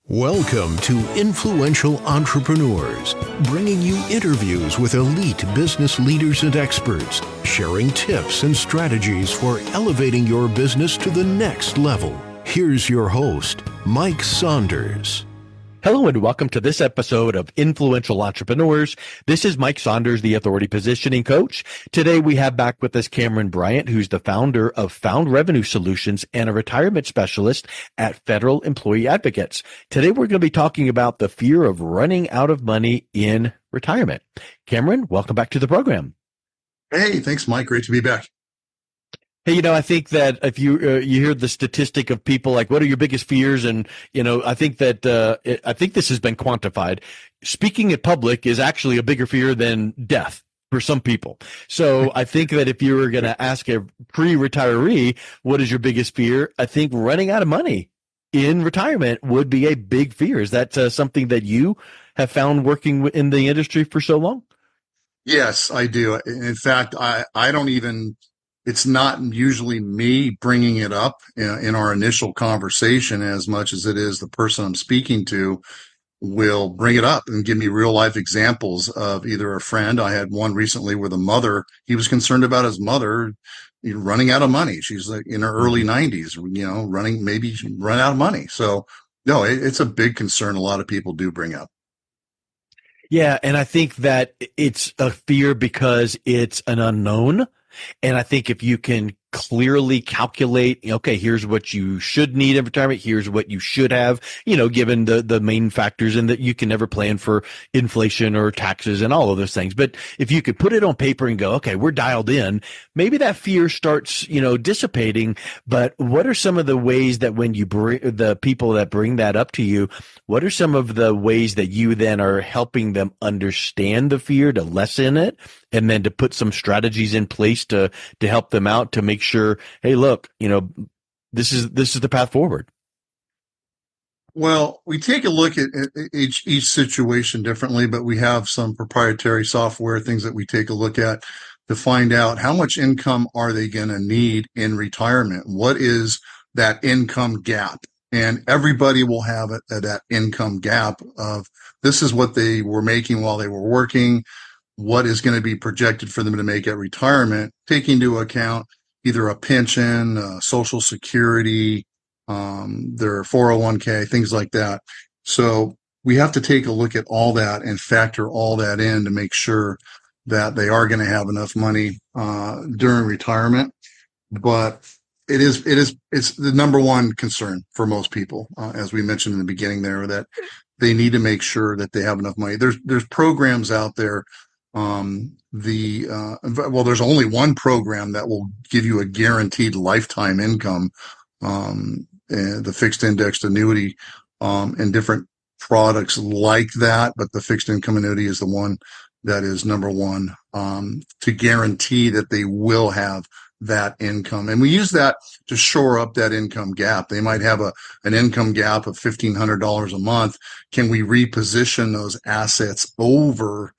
Welcome to Influential Entrepreneurs, bringing you interviews with elite business leaders and experts, sharing tips and strategies for elevating your business to the next level. Here's your host, Mike Saunders. Hello and welcome to this episode of Influential Entrepreneurs. This is Mike Saunders, the Authority Positioning Coach. Today we have back with us Cameron Bryant, who's the founder of Found Revenue Solutions and a retirement specialist at Federal Employee Advocates. Today we're going to be talking about the fear of running out of money in retirement. Cameron, welcome back to the program. Hey, thanks, Mike. Great to be back. Hey, I think that if you hear the statistic of people like, what are your biggest fears? And, I think that I think this has been quantified. Speaking in public is actually a bigger fear than death for some people. So I think that if you were going to ask a pre-retiree, what is your biggest fear? I think running out of money in retirement would be a big fear. Is that something that you have found working in the industry for so long? Yes, I do. In fact, I don't even... It's not usually me bringing it up in our initial conversation as much as it is the person I'm speaking to will bring it up and give me real life examples of either a friend. I had one recently with a mother. He was concerned about his mother running out of money. She's like in her early 90s, maybe run out of money. So no, it's a big concern a lot of people do bring up. Yeah, and I think that it's a fear because it's an unknown. And I think if you can clearly calculate, okay, here's what you should need in retirement, here's what you should have, given the main factors, and that you can never plan for inflation or taxes and all of those things. But if you could put it on paper and go, okay, we're dialed in, maybe that fear starts, dissipating. But what are some of the ways that when you bring the people that bring that up to you, what are some of the ways that you then are helping them understand the fear, to lessen it, and then to put some strategies in place to help them out, to make sure, hey, look, this is the path forward? Well, we take a look at each situation differently, but we have some proprietary software, things that we take a look at to find out how much income are they going to need in retirement? What is that income gap? And everybody will have that income gap of this is what they were making while they were working, what is going to be projected for them to make at retirement, taking into account either a pension, Social Security, their 401k, things like that. So we have to take a look at all that and factor all that in to make sure that they are going to have enough money during retirement. But it's the number one concern for most people, as we mentioned in the beginning there, that they need to make sure that they have enough money. There's programs out there. There's only one program that will give you a guaranteed lifetime income, the fixed indexed annuity, and different products like that. But the fixed income annuity is the one that is number one, to guarantee that they will have that income. And we use that to shore up that income gap. They might have an income gap of $1,500 a month. Can we reposition those assets over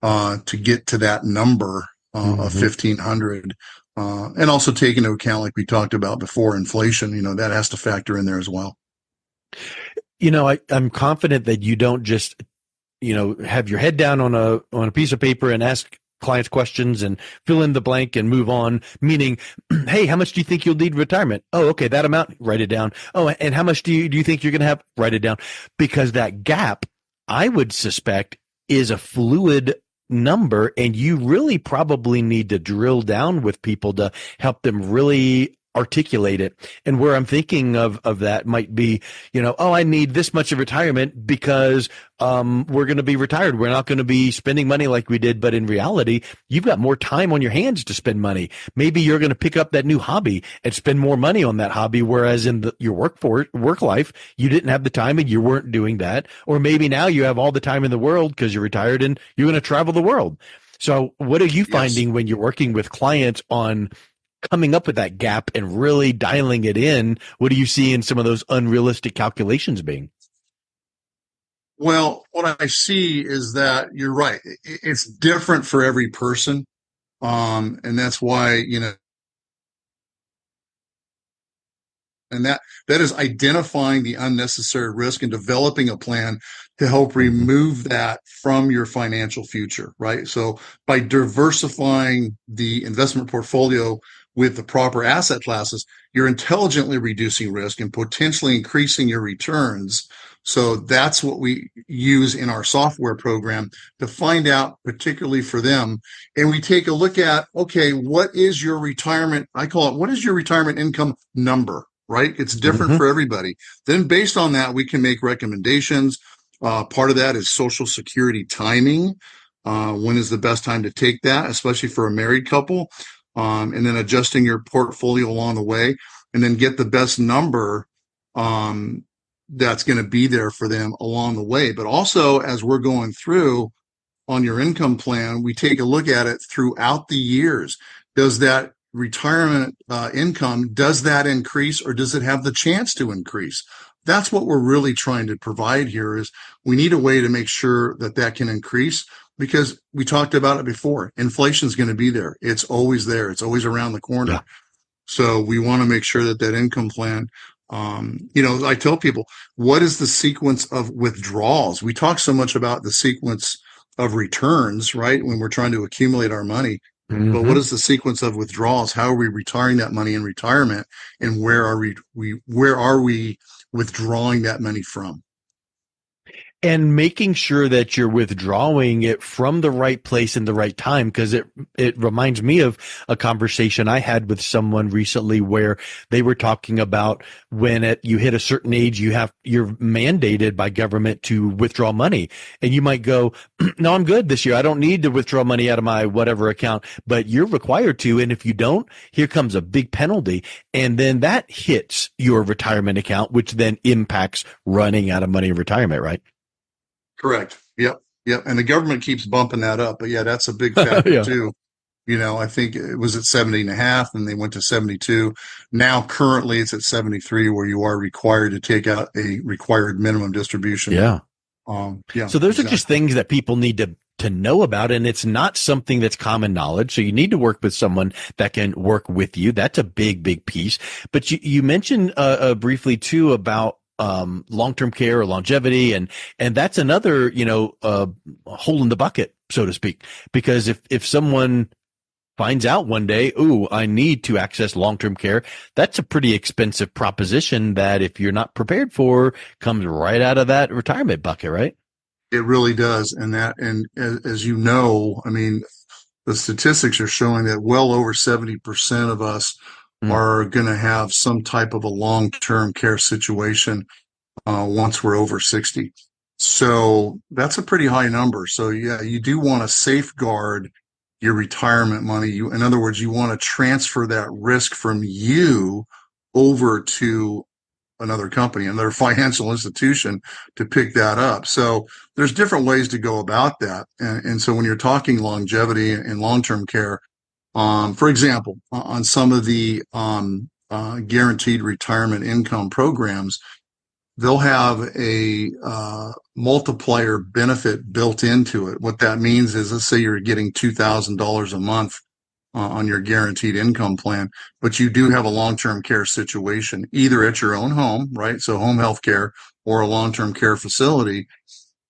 to get to that number of 1,500, and also take into account, like we talked about before, inflation. That has to factor in there as well. I'm confident that you don't just have your head down on a piece of paper and ask clients questions and fill in the blank and move on. Meaning, hey, how much do you think you'll need in retirement? Oh, okay, that amount, write it down. Oh, and how much do you think you're going to have? Write it down. Because that gap, I would suspect, is a fluid number, and you really probably need to drill down with people to help them really articulate it. And where I'm thinking of that might be, I need this much of retirement because we're going to be retired. We're not going to be spending money like we did. But in reality, you've got more time on your hands to spend money. Maybe you're going to pick up that new hobby and spend more money on that hobby, whereas in your work life, you didn't have the time and you weren't doing that. Or maybe now you have all the time in the world because you're retired and you're going to travel the world. So what are you finding when you're working with clients on coming up with that gap and really dialing it in? What do you see in some of those unrealistic calculations being? Well, what I see is that you're right. It's different for every person. And that's why, And that is identifying the unnecessary risk and developing a plan to help remove that from your financial future, right? So by diversifying the investment portfolio with the proper asset classes, you're intelligently reducing risk and potentially increasing your returns. So that's what we use in our software program to find out, particularly for them. And we take a look at, okay, what is your retirement? I call it, what is your retirement income number? Right? It's different for everybody. Then based on that, we can make recommendations. Part of that is Social Security timing. When is the best time to take that, especially for a married couple? And then adjusting your portfolio along the way, and then get the best number that's going to be there for them along the way. But also, as we're going through on your income plan, we take a look at it throughout the years. Does that retirement income, does that increase, or does it have the chance to increase? That's what we're really trying to provide here. Is we need a way to make sure that that can increase, because we talked about it before. Inflation is going to be there. It's always there. It's always around the corner. Yeah. So we want to make sure that that income plan, I tell people, what is the sequence of withdrawals? We talk so much about the sequence of returns, right? When we're trying to accumulate our money. But what is the sequence of withdrawals? How are we retiring that money in retirement? And where are we withdrawing that money from? And making sure that you're withdrawing it from the right place in the right time, because it reminds me of a conversation I had with someone recently where they were talking about when you hit a certain age, you're mandated by government to withdraw money, and you might go, no, I'm good this year. I don't need to withdraw money out of my whatever account, but you're required to. And if you don't, here comes a big penalty. And then that hits your retirement account, which then impacts running out of money in retirement, right? Correct. Yep. And the government keeps bumping that up. But yeah, that's a big factor too. I think it was at 70.5 and they went to 72. Now currently it's at 73, where you are required to take out a required minimum distribution. Yeah. So those exactly. are just things that people need to know about, and it's not something that's common knowledge. So you need to work with someone that can work with you. That's a big, big piece. But you mentioned briefly too about long-term care or longevity, and that's another hole in the bucket, so to speak, because if someone finds out one day, ooh, I need to access long-term care, that's a pretty expensive proposition that if you're not prepared for, comes right out of that retirement bucket, right? It really does. And as you know, I mean, the statistics are showing that well over 70% of us are going to have some type of a long-term care situation once we're over 60. So that's a pretty high number. So yeah, you do want to safeguard your retirement money. In other words, you want to transfer that risk from you over to another company, another financial institution, to pick that up. So there's different ways to go about that. And so when you're talking longevity and long-term care, for example, on some of the guaranteed retirement income programs, they'll have a multiplier benefit built into it. What that means is, let's say you're getting $2,000 a month on your guaranteed income plan, but you do have a long-term care situation, either at your own home, right? So home health care, or a long-term care facility.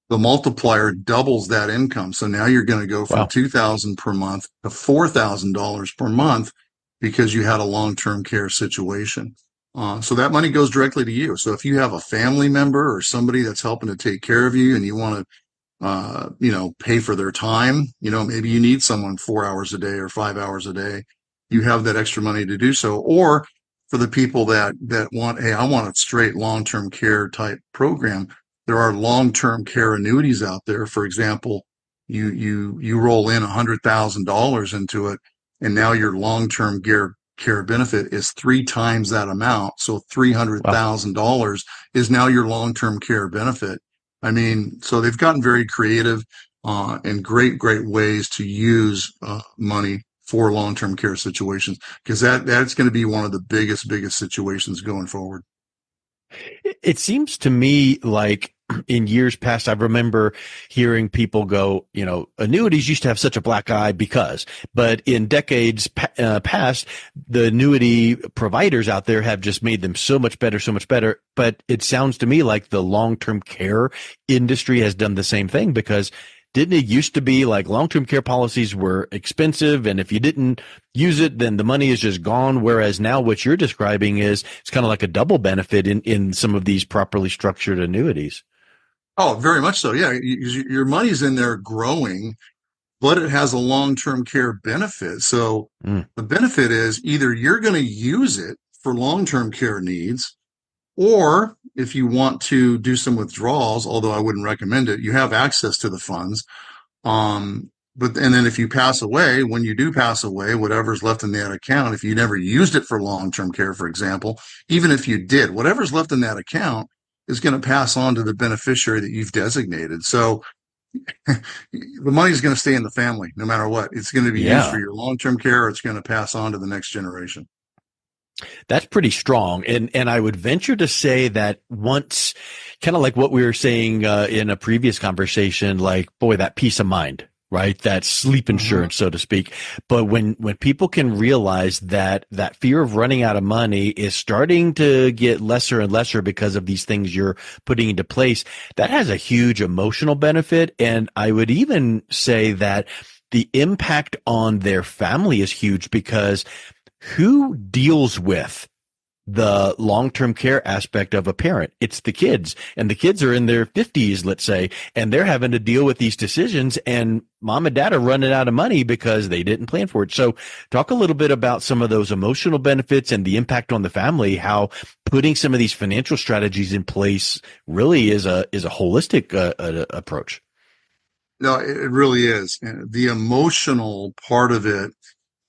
The multiplier doubles that income. So now you're going to go from $2,000 per month to $4,000 per month because you had a long-term care situation. So that money goes directly to you. So if you have a family member or somebody that's helping to take care of you and you want to, pay for their time, maybe you need someone 4 hours a day or 5 hours a day, you have that extra money to do so. Or for the people that want, hey, I want a straight long-term care type program, there are long-term care annuities out there. For example, you roll in $100,000 into it, and now your long-term care benefit is 3 times that amount. So $300,000 is now your long-term care benefit. I mean, so they've gotten very creative and great ways to use money for long-term care situations, because that's going to be one of the biggest situations going forward. It seems to me like in years past, I remember hearing people go, annuities used to have such a black eye but in decades past, the annuity providers out there have just made them so much better, so much better. But it sounds to me like the long-term care industry has done the same thing, because didn't it used to be like long-term care policies were expensive, and if you didn't use it, then the money is just gone? Whereas now what you're describing is it's kind of like a double benefit in some of these properly structured annuities. Oh, very much so. Yeah, your money's in there growing, but it has a long-term care benefit. So Mm. the benefit is either you're going to use it for long-term care needs, or if you want to do some withdrawals, although I wouldn't recommend it, you have access to the funds. And then if you pass away, when you do pass away, whatever's left in that account, if you never used it for long-term care, for example, even if you did, whatever's left in that account is going to pass on to the beneficiary that you've designated. So the money's going to stay in the family no matter what. It's going to be used for Yeah. your long-term care, or it's going to pass on to the next generation. That's pretty strong. And I would venture to say that once, kind of like what we were saying in a previous conversation, like, boy, that peace of mind, right? That sleep insurance, so to speak. But when people can realize that that fear of running out of money is starting to get lesser and lesser because of these things you're putting into place, that has a huge emotional benefit. And I would even say that the impact on their family is huge, because who deals with the long-term care aspect of a parent? It's the kids, and the kids are in their 50s, let's say, and they're having to deal with these decisions, and mom and dad are running out of money because they didn't plan for it. So talk a little bit about some of those emotional benefits and the impact on the family, how putting some of these financial strategies in place really is a holistic approach. No, it really is. And the emotional part of it,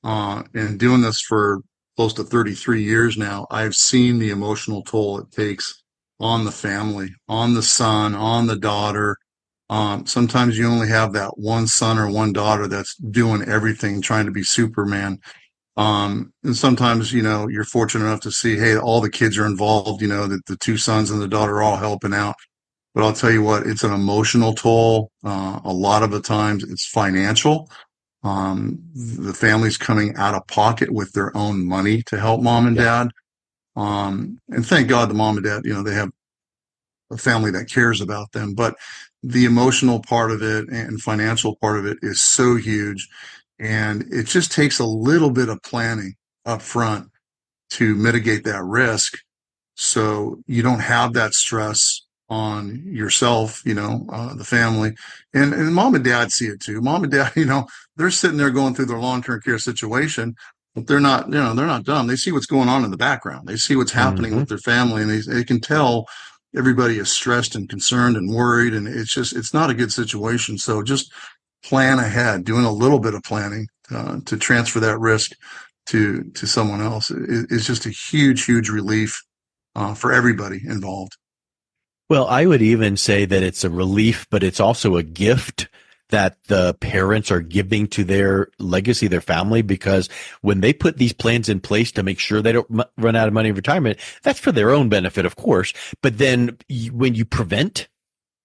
and doing this for close to 33 years now, I've seen the emotional toll it takes on the family, on the son, on the daughter. Sometimes you only have that one son or one daughter that's doing everything, trying to be Superman. And sometimes, you're fortunate enough to see, hey, all the kids are involved, that the two sons and the daughter are all helping out. But I'll tell you what, it's an emotional toll. A lot of the times it's financial. The family's coming out of pocket with their own money to help mom and Yeah. dad. And thank God the mom and dad, they have a family that cares about them. But the emotional part of it and financial part of it is so huge. And it just takes a little bit of planning up front to mitigate that risk, so you don't have that stress on yourself, the family. And mom and dad see it too. Mom and dad, they're sitting there going through their long-term care situation, but they're not, they're not dumb. They see what's going on in the background. They see what's happening Mm-hmm. with their family, and they can tell everybody is stressed and concerned and worried. And it's not a good situation. So just plan ahead, doing a little bit of planning to transfer that risk to someone else is just a huge, huge relief for everybody involved. Well, I would even say that it's a relief, but it's also a gift that the parents are giving to their legacy, their family, because when they put these plans in place to make sure they don't run out of money in retirement, that's for their own benefit, of course. But then when you prevent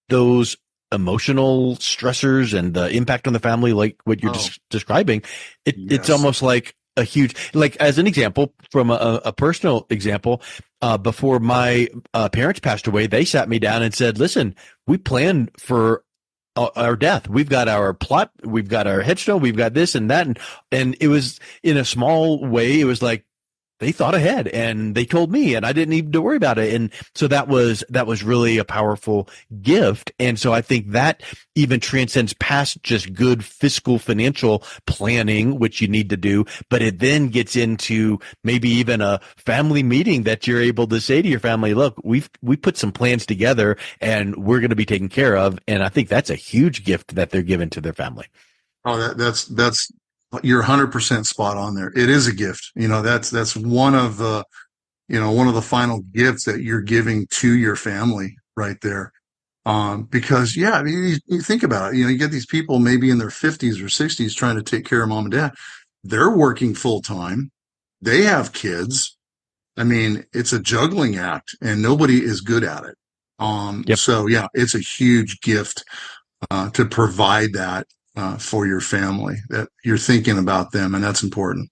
those emotional stressors and the impact on the family, like what you're describing, it's Yes. almost like a huge, like as an example, from a personal example, before my parents passed away, they sat me down and said, listen, we planned for our death. We've got our plot, we've got our headstone, we've got this and that. And it was in a small way, it was like, they thought ahead and they told me, and I didn't even to worry about it. And so that was really a powerful gift. And so I think that even transcends past just good fiscal financial planning, which you need to do, but it then gets into maybe even a family meeting that you're able to say to your family, look, we put some plans together and we're going to be taken care of. And I think that's a huge gift that they're giving to their family. Oh, that's you're 100% spot on there. It is a gift. That's one of the, one of the final gifts that you're giving to your family right there. Because yeah, I mean, you think about it, you get these people maybe in their 50s or 60s trying to take care of mom and dad. They're working full time. They have kids. I mean, it's a juggling act and nobody is good at it. Yep. So yeah, it's a huge gift to provide that for your family, that you're thinking about them, and that's important.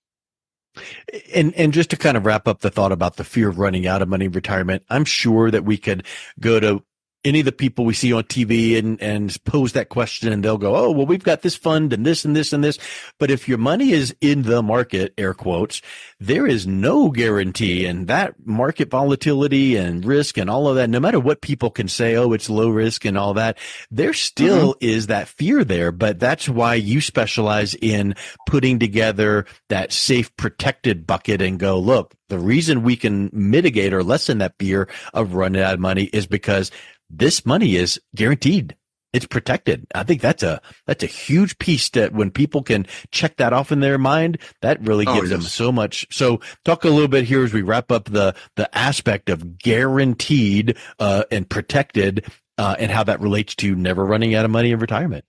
And just to kind of wrap up the thought about the fear of running out of money in retirement, I'm sure that we could go to any of the people we see on TV and pose that question, and they'll go, oh, well, we've got this fund and this and this and this. But if your money is in the market, air quotes, there is no guarantee, and that market volatility and risk and all of that, no matter what people can say, oh, it's low risk and all that, there still is that fear there. But that's why you specialize in putting together that safe, protected bucket and go, look, the reason we can mitigate or lessen that fear of running out of money is because this money is guaranteed. It's protected. I think that's a huge piece that when people can check that off in their mind, that really gives them so much. So talk a little bit here as we wrap up the aspect of guaranteed and protected and how that relates to never running out of money in retirement.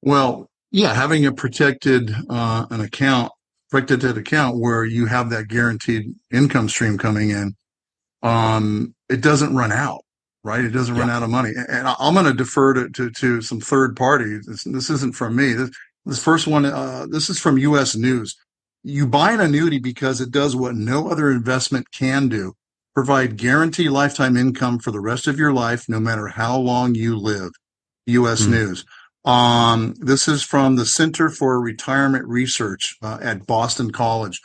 Well, yeah, having a protected protected account where you have that guaranteed income stream coming in, it doesn't run out. Right. It doesn't run out of money. And I'm going to defer to some third parties. This isn't from me. This first one, this is from U.S. News. You buy an annuity because it does what no other investment can do: provide guaranteed lifetime income for the rest of your life, no matter how long you live. U.S. News. This is from the Center for Retirement Research at Boston College.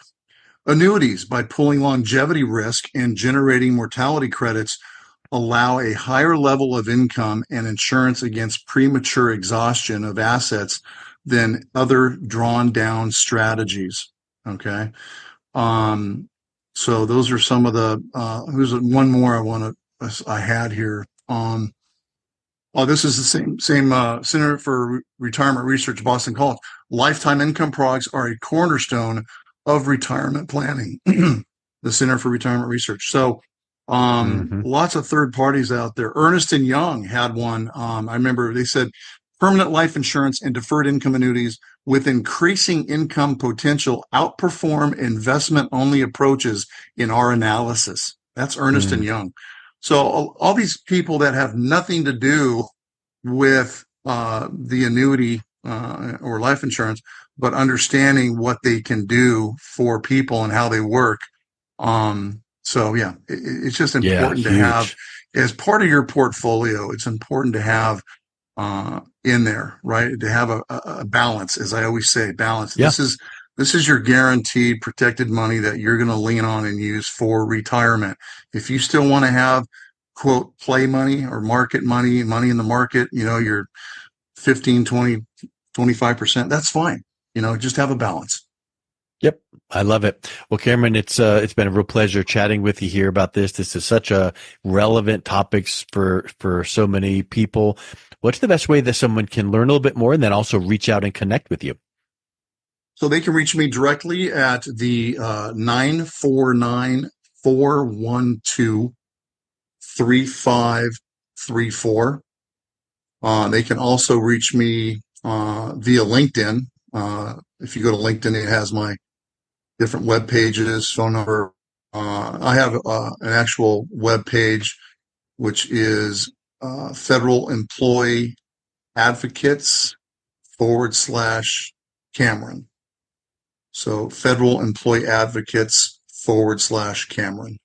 Annuities, by pulling longevity risk and generating mortality credits, allow a higher level of income and insurance against premature exhaustion of assets than other drawn down strategies. Okay. So those are some of the, who's one more I had here. This is the same Center for Retirement Research, Boston College. Lifetime income products are a cornerstone of retirement planning. The Center for Retirement Research. So, lots of third parties out there. Ernst & Young had one. I remember they said permanent life insurance and deferred income annuities with increasing income potential outperform investment only approaches in our analysis. That's Ernst & Young. So all these people that have nothing to do with the annuity or life insurance, but understanding what they can do for people and how they work. So yeah, it's just important to have as part of your portfolio. It's important to have in there, right? To have a balance, as I always say, balance. Yeah. This is your guaranteed protected money that you're going to lean on and use for retirement. If you still want to have, quote, play money or market money in the market, you're 15, 20, 25%, that's fine. Just have a balance. Yep. I love it. Well, Cameron, it's been a real pleasure chatting with you here about this. This is such a relevant topics for so many people. What's the best way that someone can learn a little bit more and then also reach out and connect with you? So they can reach me directly at the 949-412-3534. They can also reach me via LinkedIn. If you go to LinkedIn, it has my different web pages, phone number. I have an actual web page, which is Federal Employee Advocates /Cameron. So Federal Employee Advocates /Cameron.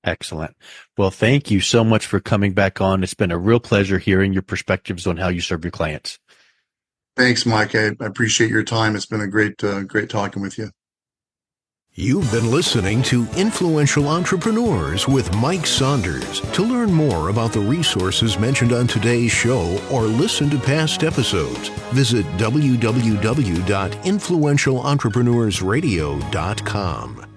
Excellent. Well, thank you so much for coming back on. It's been a real pleasure hearing your perspectives on how you serve your clients. Thanks, Mike. I appreciate your time. It's been a great talking with you. You've been listening to Influential Entrepreneurs with Mike Saunders. To learn more about the resources mentioned on today's show or listen to past episodes, visit www.influentialentrepreneurssradio.com.